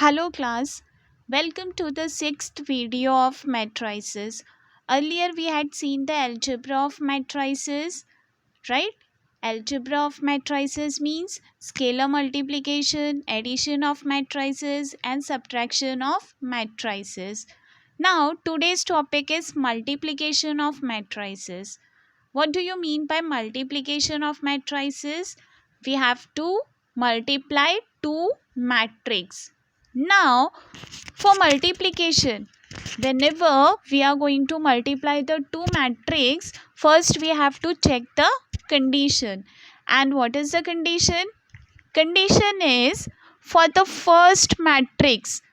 Hello class, welcome to the sixth video of matrices. Earlier we had seen the algebra of matrices, right? Algebra of matrices means scalar multiplication, addition of matrices and subtraction of matrices. Now today's topic is multiplication of matrices. What do you mean by multiplication of matrices? We have to multiply two matrix. Now, for multiplication, whenever we are going to multiply the two matrix, first we have to check the condition. And what is the condition? Condition is for the first matrix,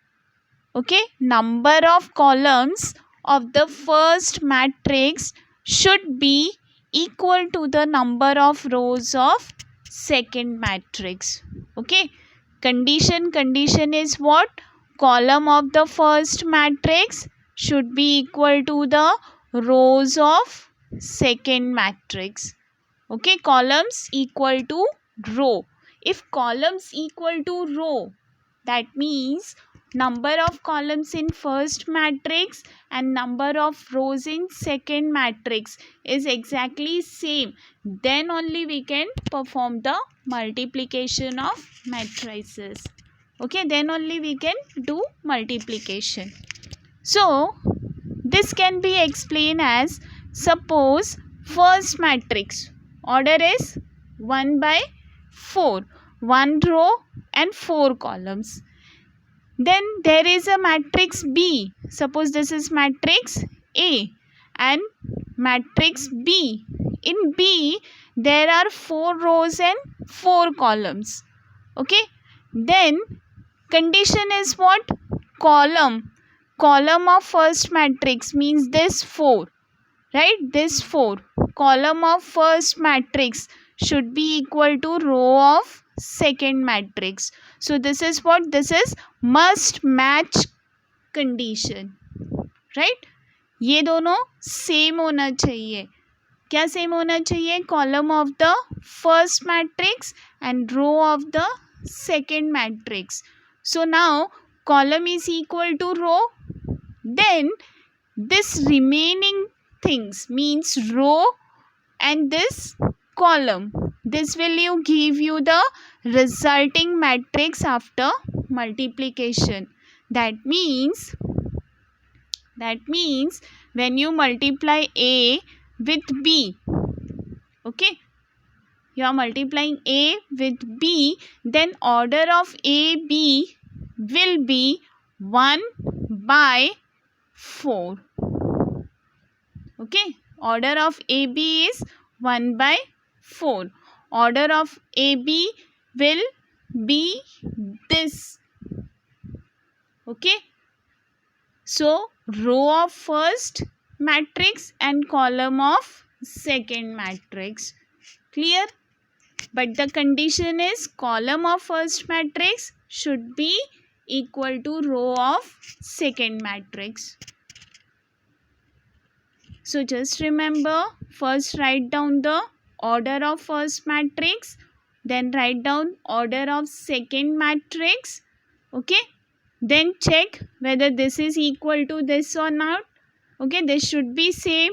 okay, number of columns of the first matrix should be equal to the number of rows of second matrix. Okay, condition is what? Column of the first matrix should be equal to the rows of second matrix. Okay, columns equal to row. If columns equal to row, that means number of columns in first matrix and number of rows in second matrix is exactly same, then only we can perform the multiplication of matrices. Okay, then only we can do multiplication. So this can be explained as, suppose first matrix order is 1 by 4, 1 row and 4 columns. Then there is a matrix B. Suppose this is matrix A and matrix B. In B, there are 4 rows and 4 columns. Okay. Then condition is what? Column. Column of first matrix means this 4. Right? This 4. Column of first matrix should be equal to row of second matrix. So this is what? This is must match condition. Right? ये दोनों same होना चाहिए. क्या same होना चाहिए? Column of the first matrix and row of the second matrix. So now column is equal to row, then this remaining things means row and this column, this will give you the resulting matrix after multiplication. That means when you multiply A with B, okay, you are multiplying A with B, then order of AB will be 1 by 4. Okay, order of AB is 1 by 4. Order of AB will be this. Okay, so row of first matrix and column of second matrix. Clear? But the condition is column of first matrix should be equal to row of second matrix. So just remember, first write down the order of first matrix, then write down order of second matrix. Okay, then check whether this is equal to this or not. Okay, this should be same.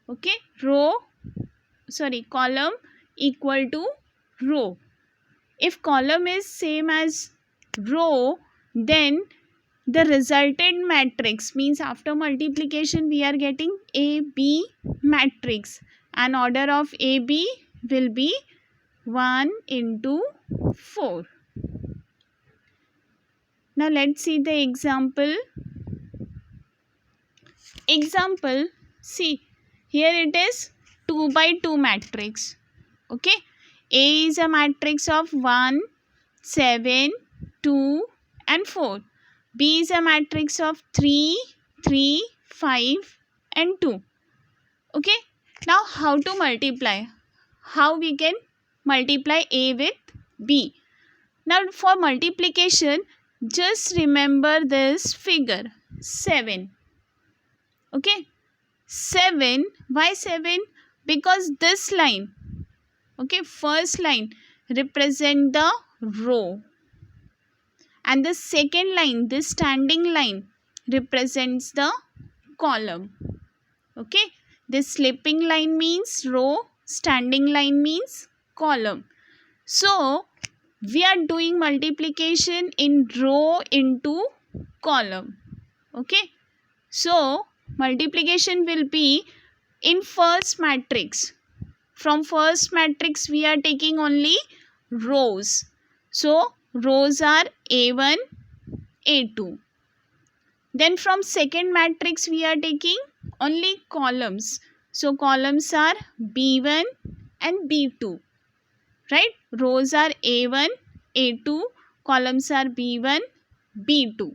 Okay, column equal to row. If column is same as row, then the resultant matrix means after multiplication we are getting AB matrix and order of AB will be 1 into 4. Now let's see the example. Example, see here it is 2 by 2 matrix. Okay, A is a matrix of 1, 7, 2 and 4. B is a matrix of 3, 3, 5 and 2. Okay, now how to multiply? How we can multiply A with B? Now for multiplication, just remember this figure 7. Okay, 7. Why 7? Because this line, okay, first line represent the row and the second line, this standing line, represents the column. Okay, this slipping line means row, standing line means column. So we are doing multiplication in row into column. Okay, so multiplication will be in first matrix. From first matrix we are taking only rows. So rows are A1, A2. Then from second matrix we are taking only columns. So columns are B1 and B2. Right? Rows are A1, A2. Columns are B1, B2.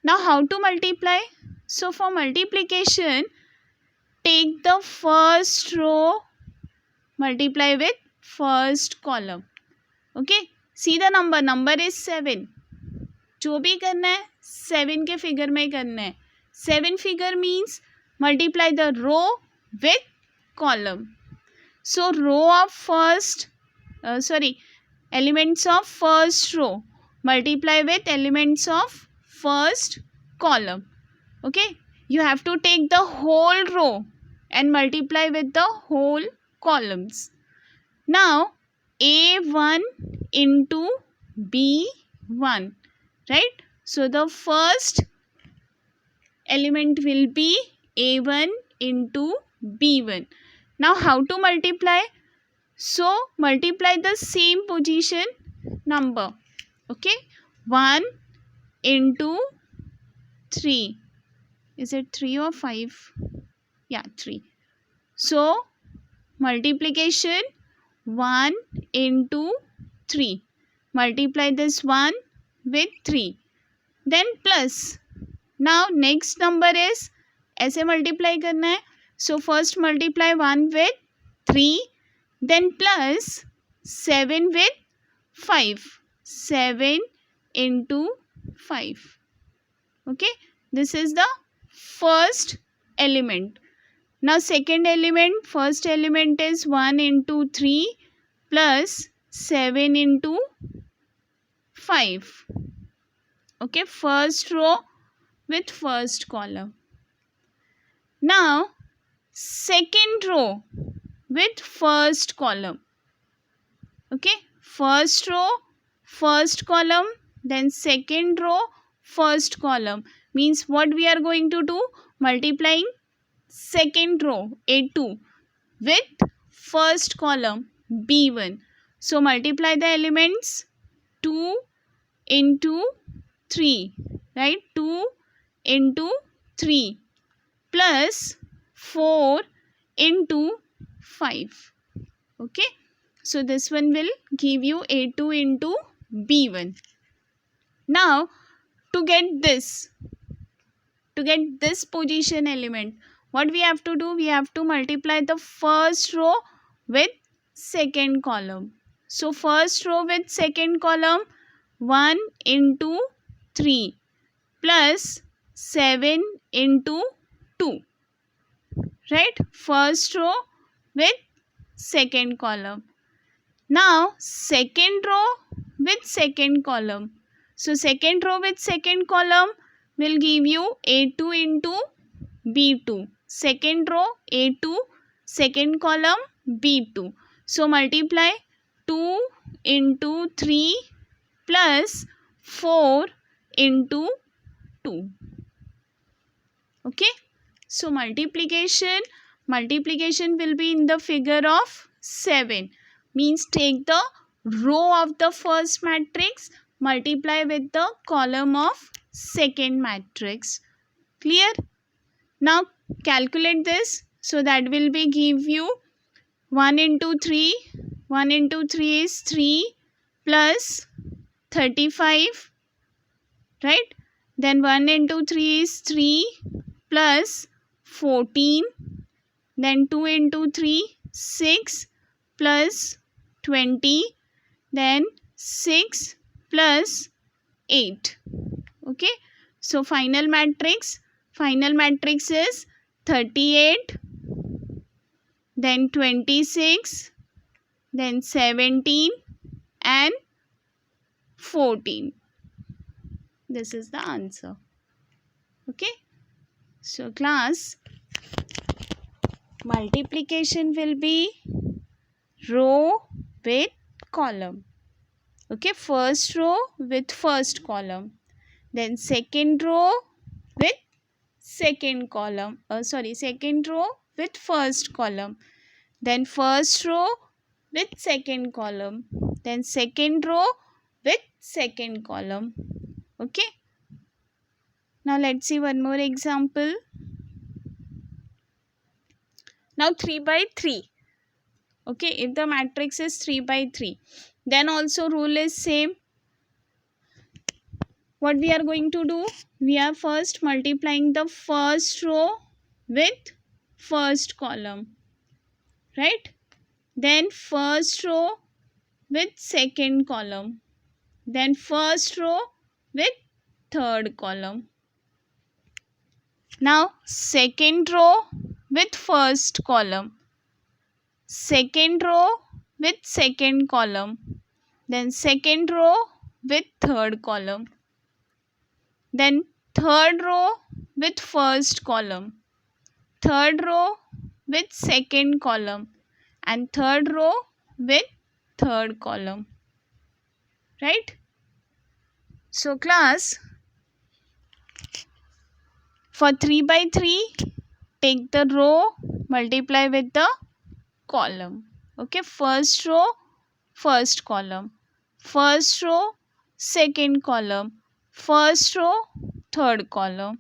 Now how to multiply? So for multiplication, take the first row, multiply with first column. Okay, see the number is 7. जो भी करना है 7 के figure में करना है. 7 figure means multiply the row with column. So row of first elements of first row multiply with elements of first column. Okay, you have to take the whole row and multiply with the whole columns. Now A1 into B1, right? So the first element will be A1 into B1. Now how to multiply? So multiply the same position number. Okay, 1 into 3. Is it 3 or 5? Yeah, 3. So multiplication 1 into 3. Multiply this 1 with 3. Then plus. Now next number is ऐसे multiply करना है. So first multiply 1 with 3. Then plus 7 with 5. 7 into 5. Okay, this is the first element. Now second element, first element is 1 into 3 plus 7 into 5. Okay, first row with first column. Now second row with first column. Okay, first row, first column, then second row, first column. Means what we are going to do? Multiplying second row A2 with first column B1. So multiply the elements 2 into 3, right? 2 into 3 plus 4 into 5. Okay, so this one will give you A2 into B1. Now to get this position element, what we have to do? We have to multiply the first row with second column. So first row with second column 1 into 3 plus 7 into 2. Right? First row with second column. Now second row with second column. So second row with second column will give you A2 into B2. Second row A2, second column B2. So multiply 2 into 3 plus 4 into 2. Okay, so multiplication will be in the figure of 7. Means take the row of the first matrix, multiply with the column of second matrix. Clear? Now calculate this. So that will be give you 1 into 3. 1 into 3 is 3 plus 35. Right? Then 1 into 3 is 3 plus 14. Then 2 into 3, 6 plus 20. Then 6 plus 8. Okay. So final matrix is 38. Then 26. Then 17 and 14. This is the answer. Okay. So class, multiplication will be row with column. Okay, first row with first column, then second row with second column, second row with first column, then first row with second column, then second row with second column. Okay, now let's see one more example. Now 3 by 3. Okay, if the matrix is 3 by 3, then also rule is same. What we are going to do? We are first multiplying the first row with first column, right? Then first row with second column, then first row with third column. Now second row with first column, second row with second column, then second row with third column, then third row with first column, third row with second column, and third row with third column, right? So class, for 3 by 3, take the row, multiply with the column. Okay, first row, first column, first row, second column, first row, third column.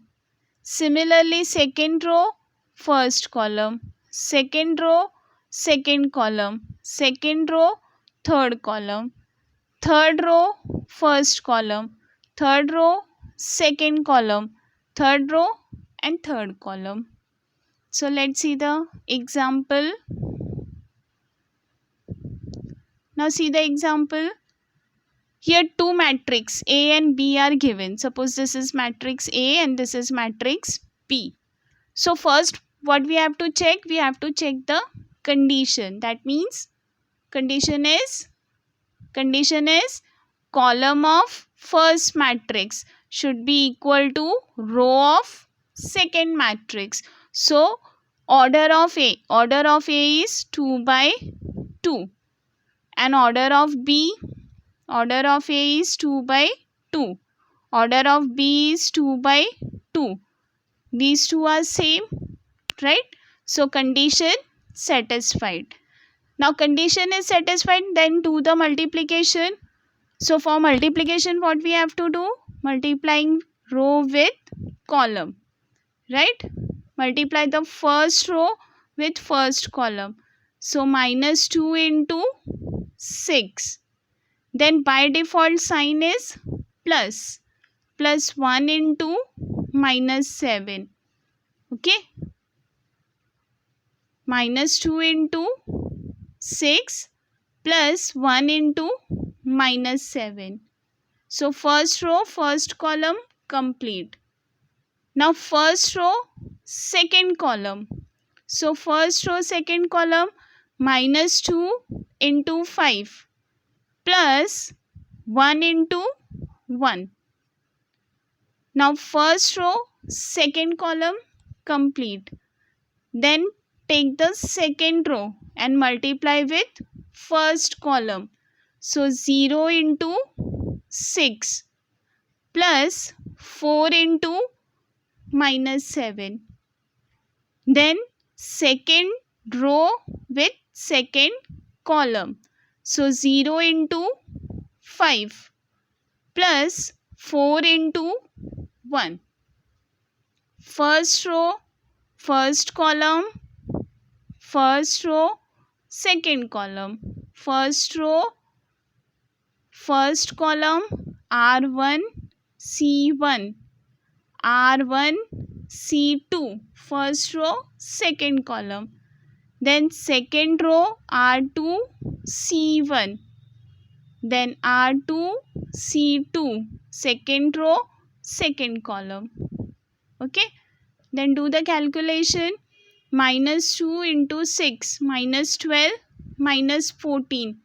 Similarly, second row, first column, second row, second column, second row, third column, third row, first column, third row, second column, third row, and third column. So let's see the example. Now see the example. Here two matrix A and B are given. Suppose this is matrix A and this is matrix B. So first what we have to check? We have to check the condition. That means condition is column of first matrix should be equal to row of second matrix. So order of A is 2 by 2 and order of B, order of A is 2 by 2, order of B is 2 by 2. These two are same, right? So condition satisfied. Now condition is satisfied, then do the multiplication. So for multiplication, what we have to do? Multiplying row with column, right? Multiply the first row with first column. So minus 2 into 6. Then by default sign is plus. Plus 1 into minus 7. Okay. Minus 2 into 6 plus 1 into minus 7. So first row, first column complete. Now first row, second column. So first row, second column, minus 2 into 5 plus 1 into 1. Now first row, second column complete. Then take the second row and multiply with first column. So 0 into 6 plus 4 into minus 7. Then second row with second column. So 0 into 5 plus 4 into 1. First row, first column, first row, second column, first row, first column, R1, C1, R1, C2, first row, second column. Then second row, R2, C1. Then R2, C2, second row, second column. Okay. Then do the calculation. Minus 2 into 6, minus 12, minus 14.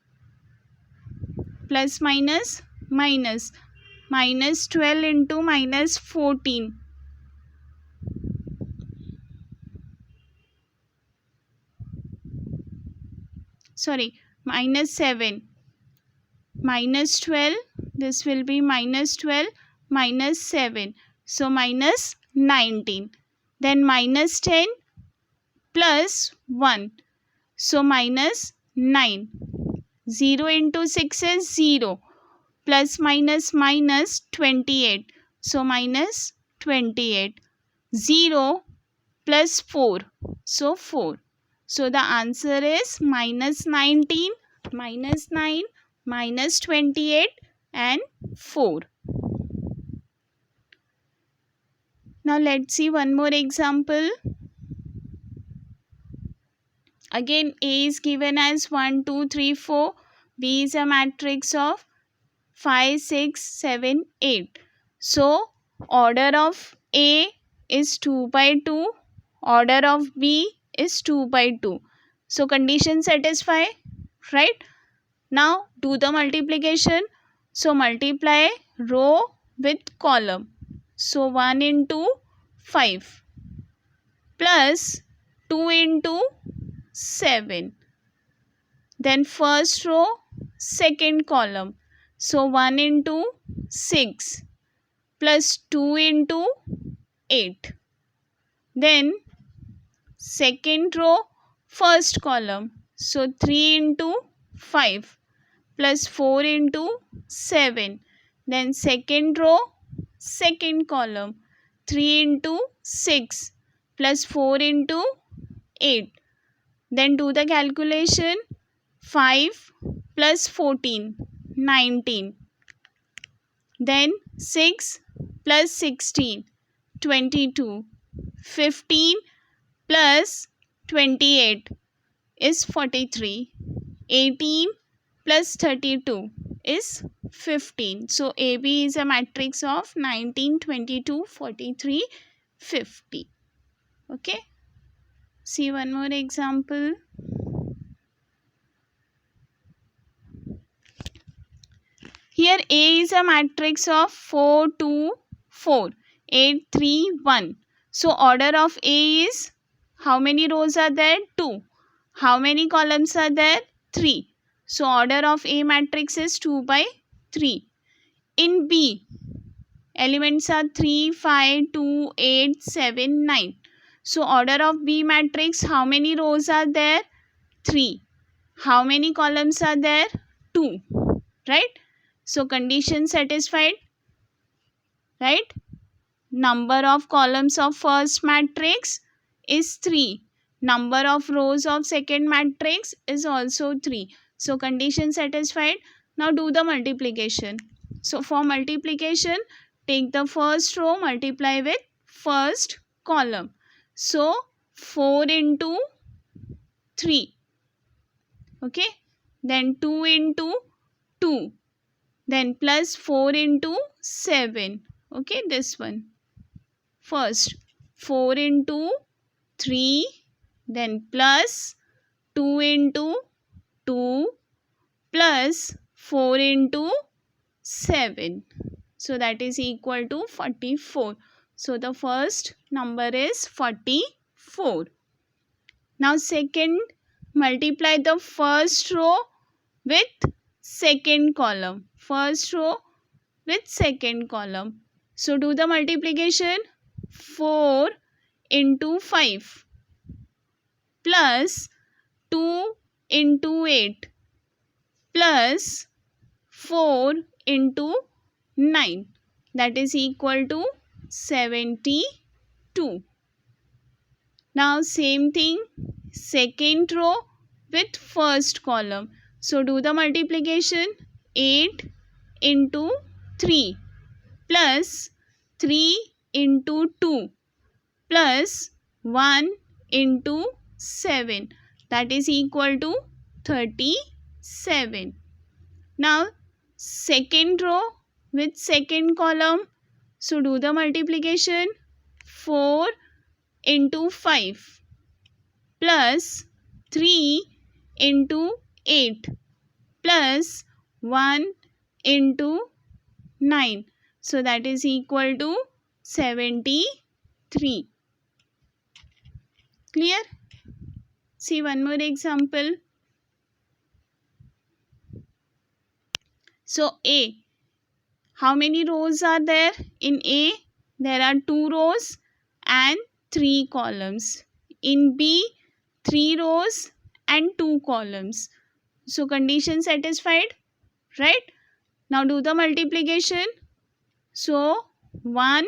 Plus minus minus. minus 12 into minus 14. Sorry, minus 7. Minus 12, this will be minus 12 minus 7. So minus 19. Then minus 10 plus 1. So minus 9. 0 into 6 is 0. Plus minus minus 28. So minus 28. 0 plus 4. So 4. So the answer is minus 19, minus 9, minus 28 and 4. Now let's see one more example. Again, A is given as 1, 2, 3, 4. B is a matrix of 5, 6, 7, 8. So, order of A is 2 by 2. Order of B is 2 by 2. So, condition satisfy, right? Now, do the multiplication. So, multiply row with column. So, 1 into 5 plus 2 into 7. Then first row, second column. So 1 into 6 plus 2 into 8. Then second row, first column. So 3 into 5 plus 4 into 7. Then second row, second column. 3 into 6 plus 4 into 8. Then do the calculation. 5 plus 14, 19. Then 6 plus 16, 22. 15 plus 28 is 43. 18 plus 32 is 15. So AB is a matrix of 19, 22, 43, 50. Okay. See one more example. Here A is a matrix of 4, 2, 4, 8, 3, 1. So order of A is, how many rows are there? 2. How many columns are there? 3. So order of A matrix is 2 by 3. In B, elements are 3, 5, 2, 8, 7, 9. So order of B matrix, how many rows are there? 3. How many columns are there? 2. Right? So condition satisfied, right? Number of columns of first matrix is 3. Number of rows of second matrix is also 3. So condition satisfied. Now do the multiplication. So for multiplication, take the first row, multiply with first column. So 4 into 3. Okay. Then 2 into 2. Then plus 4 into 7. Okay, this one. First, 4 into 3. Then plus 2 into 2. Plus 4 into 7. So that is equal to 44. So the first number is 44. Now second, multiply the first row with second column. First row with second column. So do the multiplication. 4 into 5 plus 2 into 8 plus 4 into 9. That is equal to 72. Now same thing, second row with first column. So do the multiplication. 8 into 3 plus 3 into 2 plus 1 into 7. That is equal to 37. Now second row with second column. So do the multiplication. 4 into 5 plus 3 into 8 plus 1 into 9. So that is equal to 73. Clear? See one more example. So A. How many rows are there in A? There are 2 rows and 3 columns. In B, 3 rows and 2 columns. So condition satisfied, right? Now do the multiplication. So 1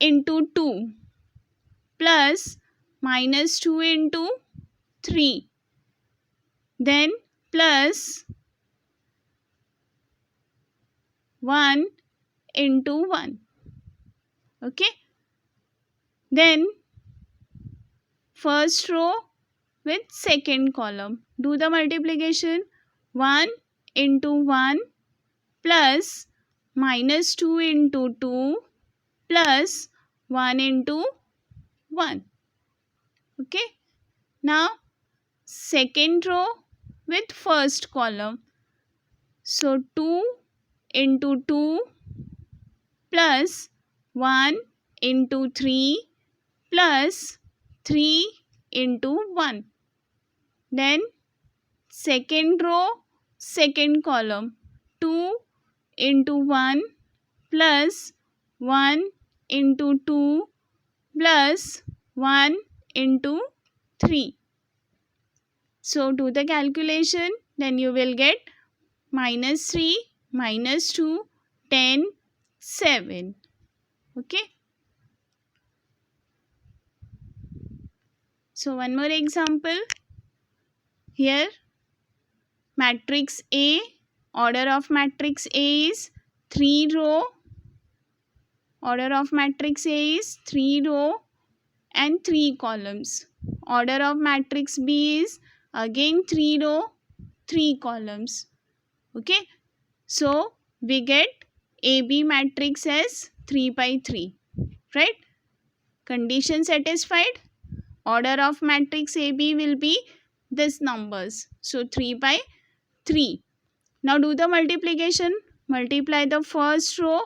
into 2 plus minus 2 into 3, then plus 1 into 1. Okay, then first row with second column. Do the multiplication. 1 into 1 plus minus 2 into 2 plus 1 into 1. Okay, now second row with first column. So 2 into 2 plus 1 into 3 plus 3 into 1. Then second row, second column. 2 into 1 plus 1 into 2 plus 1 into 3. So do the calculation, then you will get minus 3, minus 2, 10, 7. Okay. So one more example. Here matrix A, order of matrix A is 3 row. Order of matrix A is 3 row and 3 columns. Order of matrix B is again 3 row, 3 columns. Okay. So we get AB matrix as 3 by 3. Right? Condition satisfied. Order of matrix AB will be this numbers. So 3 by 3. Now do the multiplication. Multiply the first row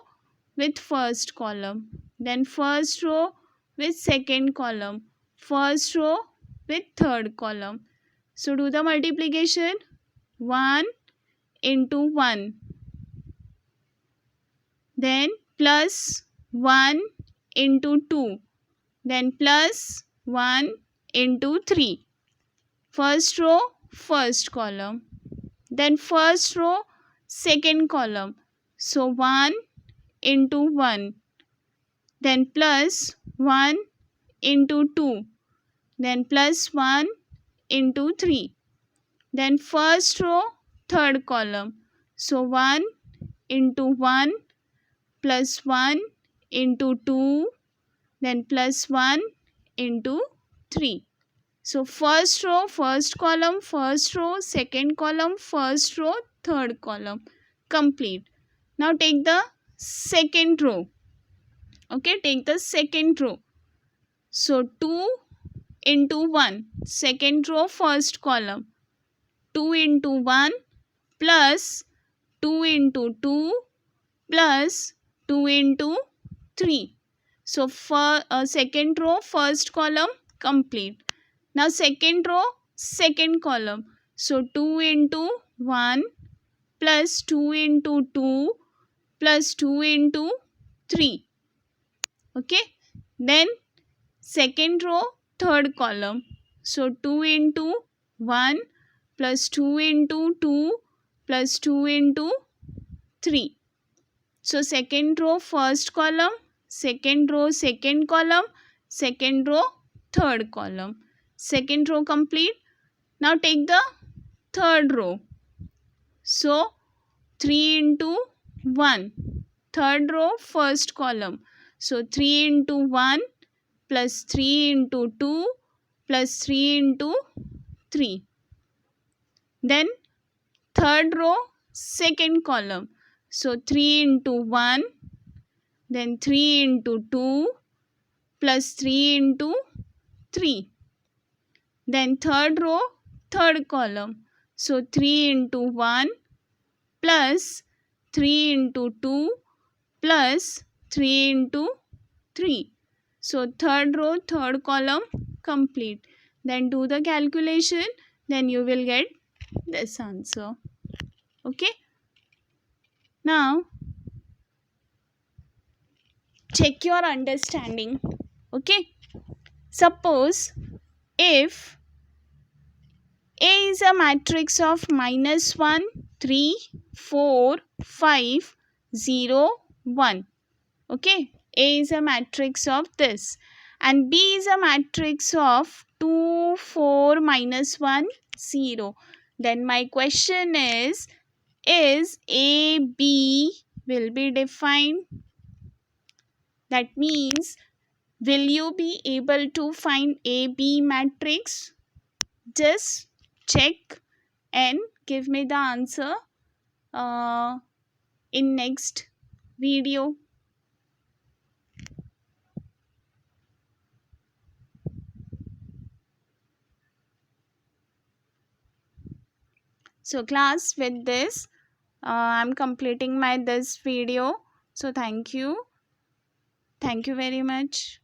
with first column. Then first row with second column. First row with third column. So do the multiplication. 1 into 1. Then plus 1 into 2. Then plus 1 into 3. First row, first column. Then first row, second column. So 1 into 1. Then plus 1 into 2. Then plus 1 into 3. Then first row, third column. So 1 into 1 plus 1 into 2. Then plus 1 into 3. So first row, first column, first row, second column, first row, third column. Complete. Now take the second row. Okay, take the second row. So 2 into 1. Second row, first column. 2 into 1 plus 2 into 2 plus 2 into 3. So for second row, first column, complete. Now second row, second column. So 2 into 1 plus 2 into 2 plus 2 into 3. Okay. Then second row, third column. So 2 into 1 plus 2 into 2 plus 2 into 3. So second row, first column, second row, second column, second row, third column. Second row complete. Now take the third row. So 3 into 1. Third row, first column. So 3 into 1 plus 3 into 2 plus 3 into 3. Then third row, second column. So 3 into 1, then 3 into 2 plus 3 into 3. Then third row, third column. So 3 into 1 plus 3 into 2 plus 3 into 3. So third row, third column complete. Then do the calculation, then you will get this answer. Okay. Now check your understanding. Okay. Suppose if A is a matrix of -1, 3, 4, 5, 0, 1. Okay. A is a matrix of this. And B is a matrix of 2, 4, -1, 0. Then my question is A, B will be defined? That means, will you be able to find A, B matrix? Just check and give me the answer in next video. So class, with this I'm completing my this video. So thank you very much.